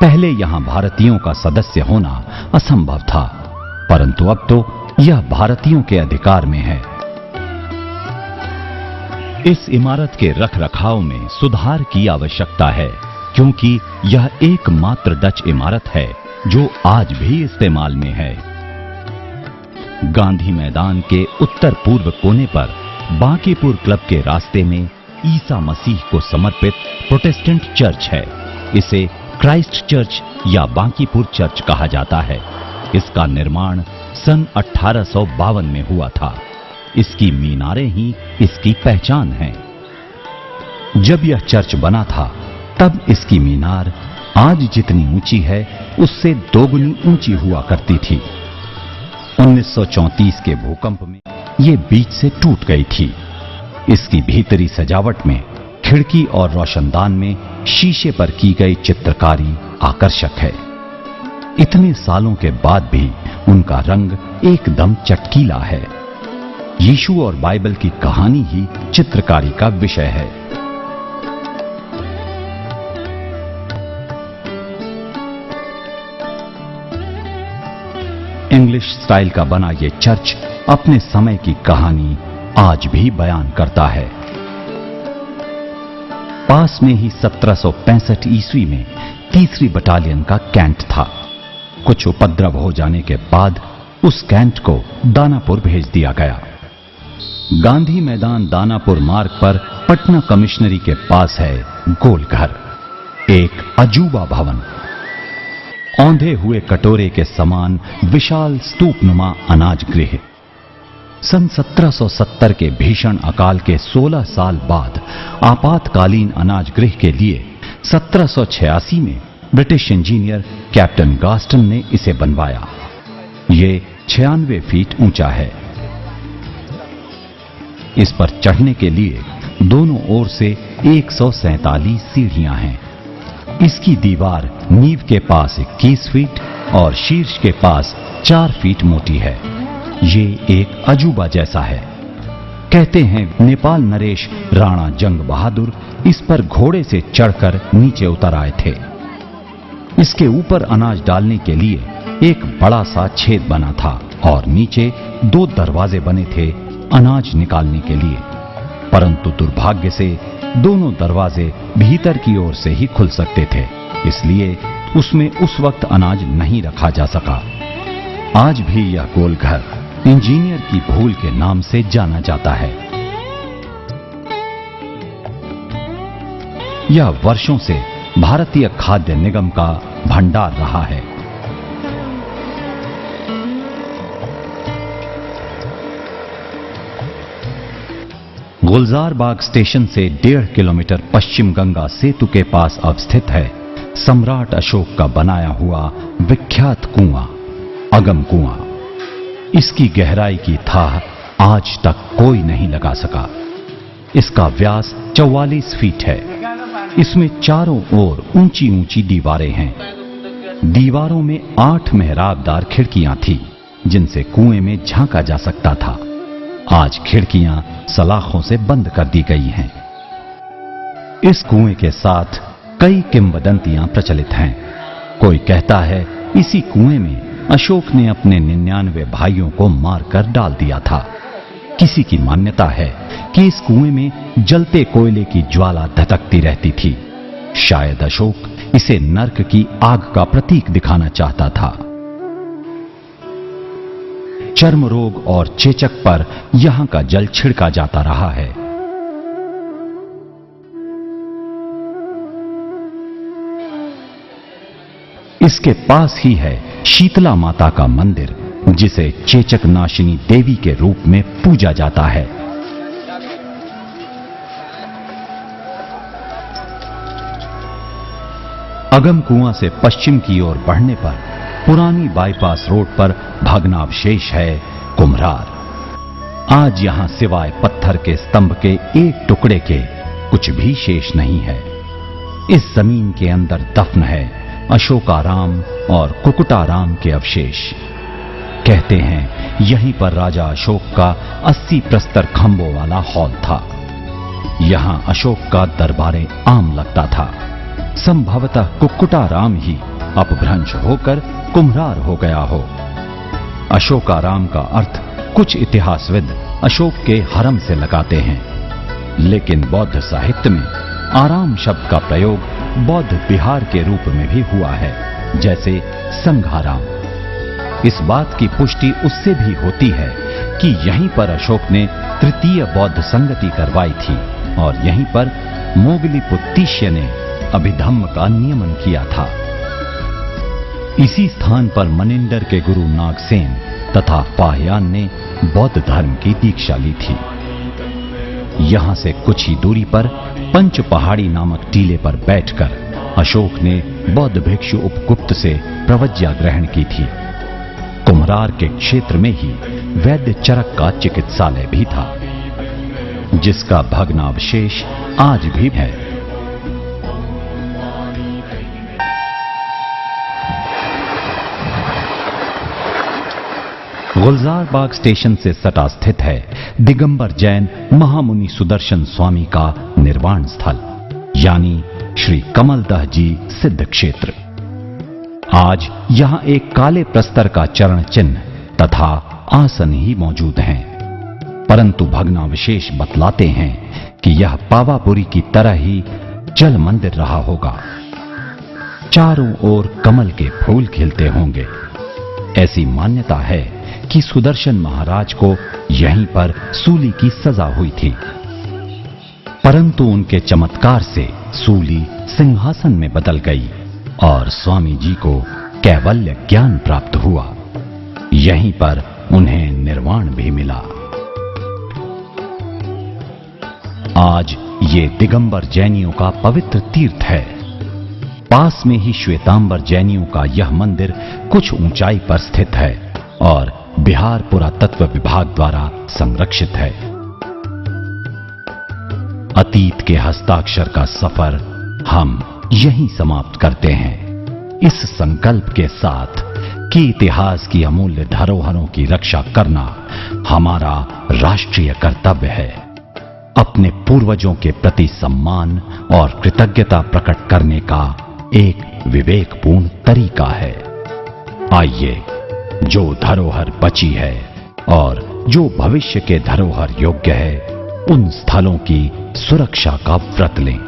पहले यहां भारतीयों का सदस्य होना असंभव था, परंतु अब तो यह भारतीयों के अधिकार में है। इस इमारत के रखरखाव में सुधार की आवश्यकता है, क्योंकि यह एकमात्र डच इमारत है जो आज भी इस्तेमाल में है। गांधी मैदान के उत्तर पूर्व कोने पर बांकीपुर क्लब के रास्ते में ईसा मसीह को समर्पित प्रोटेस्टेंट चर्च है। इसे क्राइस्ट चर्च या बांकीपुर चर्च कहा जाता है। इसका निर्माण सन 1852 में हुआ था। इसकी मीनारें ही इसकी पहचान हैं। जब यह चर्च बना था तब इसकी मीनार आज जितनी ऊंची है उससे दोगुनी ऊंची हुआ करती थी। 1934 के भूकंप में ये बीच से टूट गई थी। इसकी भीतरी सजावट में खिड़की और रोशनदान में शीशे पर की गई चित्रकारी आकर्षक है। इतने सालों के बाद भी उनका रंग एकदम चटकीला है। यीशु और बाइबल की कहानी ही चित्रकारी का विषय है। इंग्लिश स्टाइल का बना यह चर्च अपने समय की कहानी आज भी बयान करता है। पास में ही 1765 ईस्वी में 3री बटालियन का कैंट था। कुछ उपद्रव हो जाने के बाद उस कैंट को दानापुर भेज दिया गया। गांधी मैदान दानापुर मार्ग पर पटना कमिश्नरी के पास है गोलघर, एक अजूबा भवन। औंधे हुए कटोरे के समान विशाल स्तूपनुमा अनाज गृह। सन 1770 के भीषण अकाल के 16 साल बाद आपातकालीन अनाज गृह के लिए 1786 में ब्रिटिश इंजीनियर कैप्टन गास्टन ने इसे बनवाया। ये 96 फीट ऊंचा है। इस पर चढ़ने के लिए दोनों ओर से 147 सीढ़ियां हैं। इसकी दीवार नींव के पास 21 फीट और शीर्ष के पास 4 फीट मोटी है। ये एक अजूबा जैसा है। कहते हैं नेपाल नरेश राणा जंग बहादुर इस पर घोड़े से चढ़कर नीचे उतर आए थे। इसके ऊपर अनाज डालने के लिए एक बड़ा सा छेद बना था और नीचे 2 दरवाजे बने थे अनाज निकालने के लिए, परंतु दुर्भाग्य से दोनों दरवाजे भीतर की ओर से ही खुल सकते थे, इसलिए उसमें उस वक्त अनाज नहीं रखा जा सका। आज भी यह गोलघर इंजीनियर की भूल के नाम से जाना जाता है। यह वर्षों से भारतीय खाद्य निगम का भंडार रहा है। गुलजार बाग स्टेशन से 1.5 किलोमीटर पश्चिम गंगा सेतु के पास अवस्थित है सम्राट अशोक का बनाया हुआ विख्यात कुआं, अगम कुआं। इसकी गहराई की थाह आज तक कोई नहीं लगा सका। इसका व्यास 44 फीट है। इसमें चारों ओर ऊंची ऊंची दीवारें हैं। दीवारों में 8 मेहराबदार खिड़कियां थीं, जिनसे कुएं में झांका जा सकता था। आज खिड़कियां सलाखों से बंद कर दी गई हैं। इस कुएं के साथ कई किंवदंतियां प्रचलित हैं। कोई कहता है इसी कुएं में अशोक ने अपने 99 भाइयों को मारकर डाल दिया था। किसी की मान्यता है कि इस कुएं में जलते कोयले की ज्वाला धधकती रहती थी। शायद अशोक इसे नर्क की आग का प्रतीक दिखाना चाहता था। चर्म रोग और चेचक पर यहां का जल छिड़का जाता रहा है। इसके पास ही है शीतला माता का मंदिर, जिसे चेचक नाशिनी देवी के रूप में पूजा जाता है। अगम कुआं से पश्चिम की ओर बढ़ने पर पुरानी बाईपास रोड पर भग्नावशेष है कुम्हरार। आज यहां सिवाय पत्थर के स्तंभ के एक टुकड़े के कुछ भी शेष नहीं है। इस जमीन के अंदर दफन है अशोकाराम और कुकुटाराम के अवशेष। कहते हैं यहीं पर राजा अशोक का 80 प्रस्तर खंभों वाला हॉल था। यहां अशोक का दरबारे आम लगता था। संभवतः कुक्कुटाराम ही अपभ्रंश होकर कुम्हरार हो गया हो। अशोकाराम का अर्थ कुछ इतिहासविद अशोक के हरम से लगाते हैं, लेकिन बौद्ध साहित्य में आराम शब्द का प्रयोग बौद्ध विहार के रूप में भी हुआ है, जैसे संघाराम। इस बात की पुष्टि उससे भी होती है कि यहीं पर अशोक ने तृतीय बौद्ध संगति करवाई थी और यहीं पर मोगलीपुत्तिष्य ने अभिधम्म का नियमन किया था। इसी स्थान पर मनिंदर के गुरु नागसेन तथा पाहयान ने बौद्ध धर्म की दीक्षा ली थी। यहां से कुछ ही दूरी पर पंच पहाड़ी नामक टीले पर बैठकर अशोक ने बौद्ध भिक्षु उपगुप्त से प्रवज्ञा ग्रहण की थी। कुम्हरार के क्षेत्र में ही वैद्य चरक का चिकित्सालय भी था, जिसका भग्नावशेष आज भी है। गुलजार बाग स्टेशन से सटा स्थित है दिगंबर जैन महामुनि सुदर्शन स्वामी का निर्वाण स्थल, यानी श्री कमलदह जी सिद्ध क्षेत्र। आज यहां एक काले प्रस्तर का चरण चिन्ह तथा आसन ही मौजूद हैं, परंतु भग्नावशेष बतलाते हैं कि यह पावापुरी की तरह ही जल मंदिर रहा होगा। चारों ओर कमल के फूल खिलते होंगे। ऐसी मान्यता है कि सुदर्शन महाराज को यहीं पर सूली की सजा हुई थी, परंतु उनके चमत्कार से सूली सिंहासन में बदल गई और स्वामी जी को कैवल्य ज्ञान प्राप्त हुआ। यहीं पर उन्हें निर्वाण भी मिला। आज ये दिगंबर जैनियों का पवित्र तीर्थ है। पास में ही श्वेतांबर जैनियों का यह मंदिर कुछ ऊंचाई पर स्थित है और बिहार पुरातत्व विभाग द्वारा संरक्षित है। अतीत के हस्ताक्षर का सफर हम यहीं समाप्त करते हैं, इस संकल्प के साथ कि इतिहास की अमूल्य धरोहरों की रक्षा करना हमारा राष्ट्रीय कर्तव्य है। अपने पूर्वजों के प्रति सम्मान और कृतज्ञता प्रकट करने का एक विवेकपूर्ण तरीका है। आइए, जो धरोहर बची है और जो भविष्य के धरोहर योग्य है, उन स्थलों की सुरक्षा का व्रत लें।